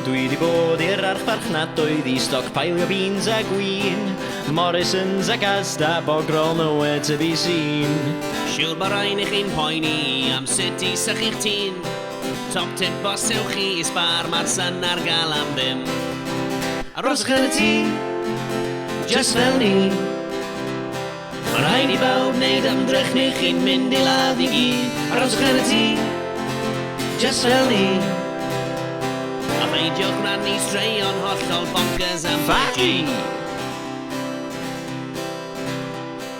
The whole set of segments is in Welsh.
Dwi di bod i'r archfarchnadoedd i stockpilio beans a gwin, Morrisons ac Asda, bogrol nowhere to be seen. Siwr bod rhain i chi'n poeni am sut i sychu'ch tîn. Top tip os ewch chi i sbar, mae'r sun ar gael am ddim. Aroswch yn y tŷ, just fel ni. Mae rhaid i bawb wneud ymdrech neu chi'n mynd i ladd i gyd. Aroswch yn y tŷ, just fel ni. A peidiwch rannu straeon hollol bonkers am 5G.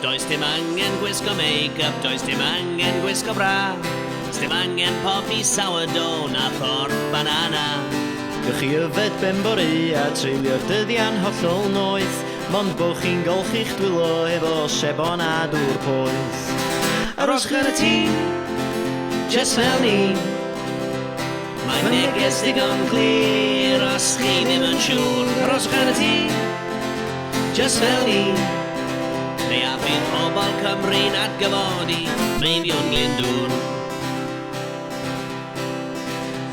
Does dim angen gwisgo make-up, does dim angen gwisgo bra. Does dim angen popi sourdough na thorn banana. Gwych chi yfed benbori a treulio'r dyddian hollol noeth, mond bod chi'n golchi'ch dwylo efo sebon a dŵr poeth. Aroswch yn y tŷ, just fel ni. Mae'n neges digon glir os chi ddim yn siŵr. Aroswch yn y tŷ, just fel ni. Neu a bydd pobl Cymru'n atgyfodi Meibion Glyndŵr.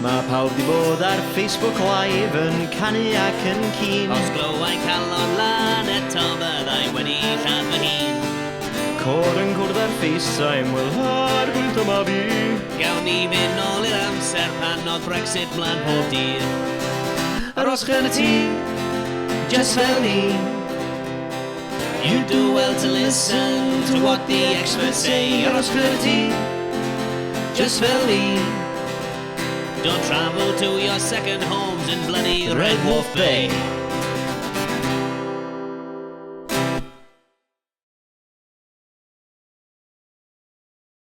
Mae pawb di bod ar Facebook Live yn canu ac yn keen. Os glywai calon lan eto byddai wedi lladd fy hun. Cor yn gwrdd ar FaceTime, wel ar gwynt yma fi. Gawn ni fynd nôl i'r amser pan oedd Brexit mlaen pob dydd. Aroswch yn y tŷ, just fel ni. You do well to listen to what the experts say. Aroswch yn y tŷ, just fel ni. Don't travel to your second homes in bloody Red Wolf Bay.